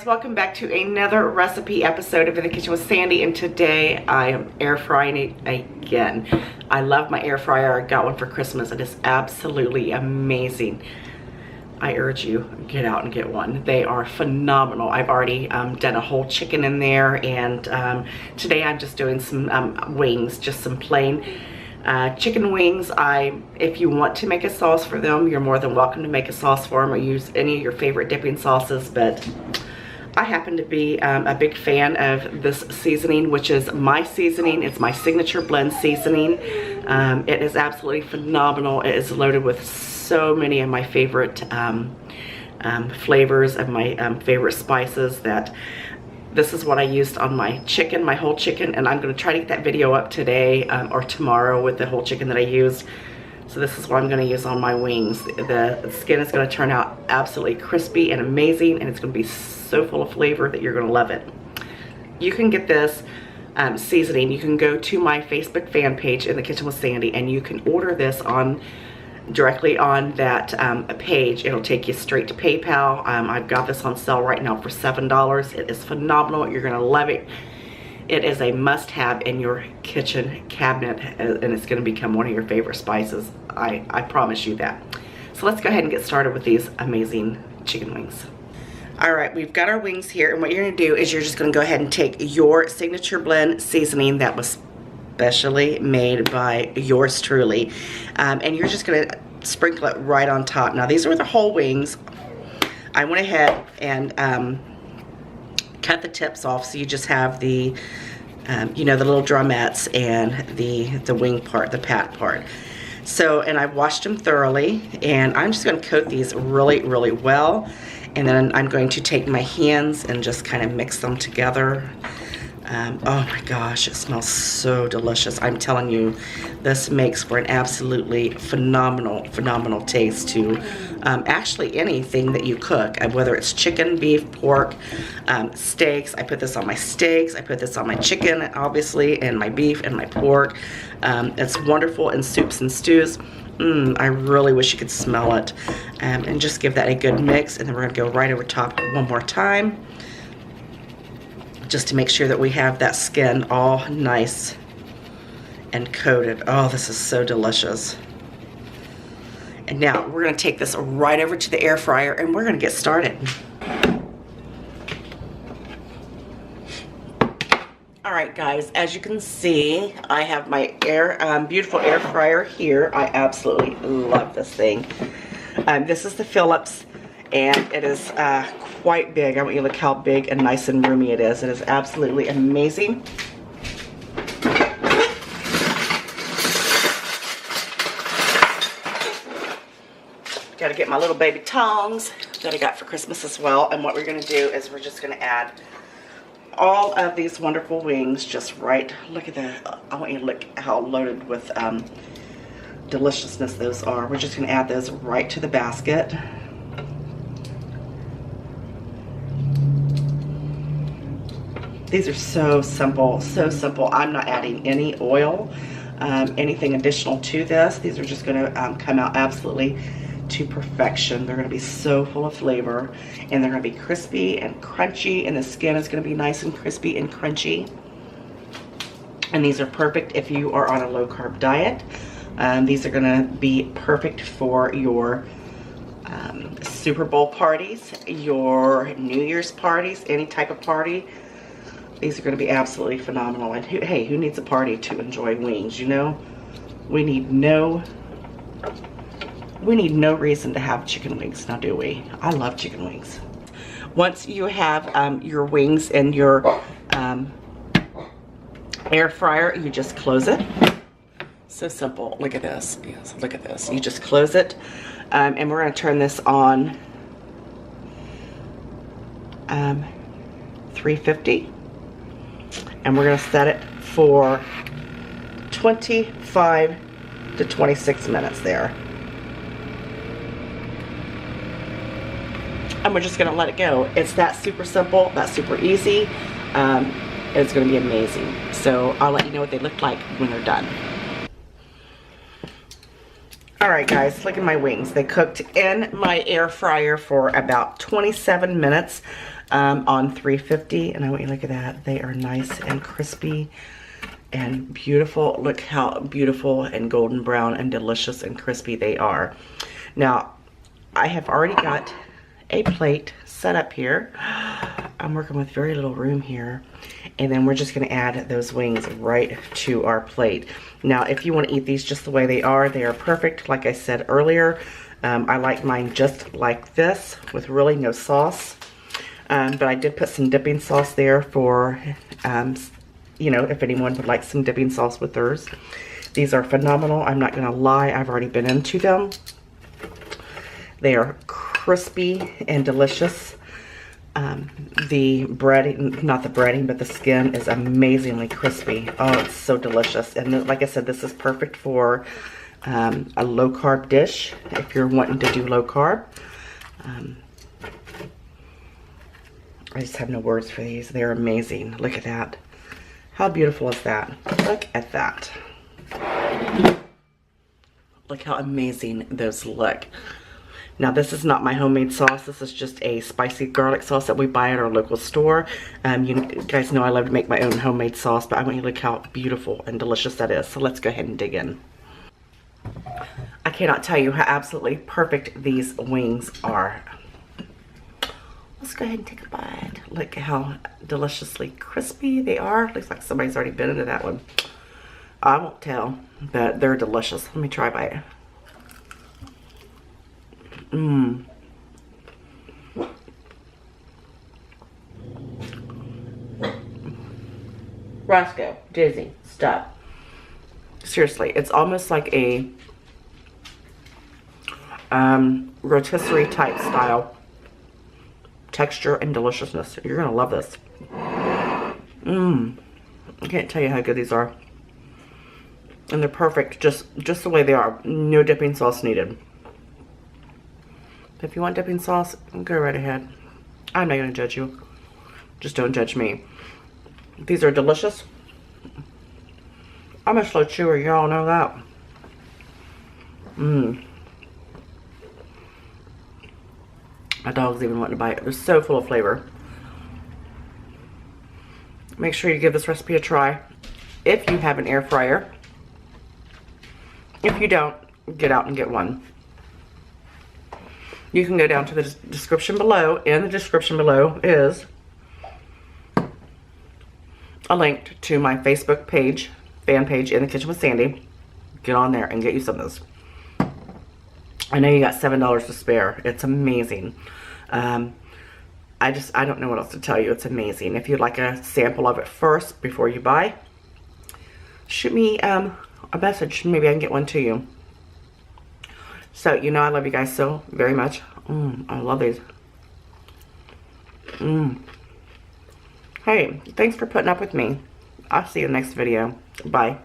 guys, welcome back to another recipe episode of In the Kitchen with Sandy, and today I am air frying it again. I love my air fryer. I got one for Christmas. It is absolutely amazing. I urge you, get out and get one. They are phenomenal. I've already done a whole chicken in there, and today I'm just doing some wings, just some plain chicken wings. If you want to make a sauce for them, you're more than welcome to make a sauce for them or use any of your favorite dipping sauces, but I happen to be a big fan of this seasoning, which is my seasoning. It's my signature blend seasoning. It is absolutely phenomenal. It is loaded with so many of my favorite flavors and my favorite spices that this is what I used on my chicken, my whole chicken, and I'm going to try to get that video up today or tomorrow with the whole chicken that I used. So this is what I'm going to use on my wings. The skin is going to turn out absolutely crispy and amazing, and it's going to be so full of flavor that you're going to love it. You can get this seasoning. You can go to my Facebook fan page, In the Kitchen with Sandy, and you can order this directly on that page. It'll take you straight to PayPal. I've got this on sale right now for $7. It is phenomenal. You're going to love it. It is a must-have in your kitchen cabinet, and it's going to become one of your favorite spices. I promise you that. So let's go ahead and get started with these amazing chicken wings. All right, we've got our wings here, and what you're going to do is you're just going to go ahead and take your signature blend seasoning that was specially made by yours truly, and you're just going to sprinkle it right on top. Now, these are the whole wings. I went ahead and cut the tips off, so you just have the you know, the little drumettes and the wing part, the pat part. So, and I've washed them thoroughly, and I'm just going to coat these really, really well, and then I'm going to take my hands and just kind of mix them together. Oh my gosh, it smells so delicious. I'm telling you, this makes for an absolutely phenomenal, phenomenal taste to actually anything that you cook, whether it's chicken, beef, pork, steaks. I put this on my steaks, I put this on my chicken, obviously, and my beef and my pork. It's wonderful in soups and stews. I really wish you could smell it. And just give that a good mix, and then we're gonna go right over top one more time, just to make sure that we have that skin all nice and coated. Oh, this is so delicious. And now we're gonna take this right over to the air fryer, and we're gonna get started. All right, guys, as you can see, I have my beautiful air fryer here. I absolutely love this thing. This is the Philips, and it is quite big. I want you to look how big and nice and roomy it is. It is absolutely amazing. Got to get my little baby tongs that I got for Christmas as well. And what we're going to do is we're just going to add all of these wonderful wings just right. Look at that. I want you to look how loaded with deliciousness those are. We're just going to add those right to the basket. These are so simple, so simple. I'm not adding any oil, anything additional to this. These are just going to come out absolutely to perfection. They're going to be so full of flavor, and they're going to be crispy and crunchy, and the skin is going to be nice and crispy and crunchy. And these are perfect if you are on a low-carb diet. These are going to be perfect for your Super Bowl parties, your New Year's parties, any type of party. These are going to be absolutely phenomenal. And hey, who needs a party to enjoy wings, you know? We need no reason to have chicken wings, now do we? I love chicken wings. Once you have your wings in your air fryer, you just close it. So simple. Look at this. Yes, look at this. You just close it. And we're going to turn this on 350. And we're going to set it for 25 to 26 minutes there. And we're just going to let it go. It's that super simple, that super easy. It's going to be amazing. So I'll let you know what they look like when they're done. Alright guys, look at my wings. They cooked in my air fryer for about 27 minutes. on $3.50, and I want you to look at that. They are nice and crispy and beautiful. Look how beautiful and golden brown and delicious and crispy they are. Now, I have already got a plate set up here. I'm working with very little room here. And then we're just gonna add those wings right to our plate. Now, if you wanna eat these just the way they are perfect. Like I said earlier, I like mine just like this with really no sauce. But I did put some dipping sauce there for, you know, if anyone would like some dipping sauce with theirs. These are phenomenal. I'm not gonna lie, I've already been into them. They are crispy and delicious. The breading, not the breading, but the skin is amazingly crispy. Oh, it's so delicious. And like I said, this is perfect for a low carb dish if you're wanting to do low carb. I just have no words for these. They're amazing. Look at that. How beautiful is that? Look at that. Look how amazing those look. Now, this is not my homemade sauce. This is just a spicy garlic sauce that we buy at our local store. You guys know I love to make my own homemade sauce, but I want you to look how beautiful and delicious that is. So let's go ahead and dig in. I cannot tell you how absolutely perfect these wings are. Let's go ahead and take a bite. Look how deliciously crispy they are. Looks like somebody's already been into that one. I won't tell, but they're delicious. Let me try a bite. Mmm. Roscoe, Dizzy, stop. Seriously, it's almost like a rotisserie type style texture and deliciousness. You're gonna love this. Mmm. I can't tell you how good these are. And they're perfect, just the way they are. No dipping sauce needed. If you want dipping sauce, go right ahead. I'm not gonna judge you. Just don't judge me. These are delicious. I'm a slow chewer, y'all know that. Mmm. My dog's even wanting to bite. They're so full of flavor. Make sure you give this recipe a try. If you have an air fryer. If you don't, get out and get one. You can go down to the description below. In the description below is a link to my Facebook page, fan page, In the Kitchen with Sandy. Get on there and get you some of this. I know you got $7 to spare. It's amazing. I don't know what else to tell you. It's amazing. If you'd like a sample of it first before you buy, shoot me a message. Maybe I can get one to you. So, you know I love you guys so very much. I love these. Hey, thanks for putting up with me. I'll see you in the next video. Bye.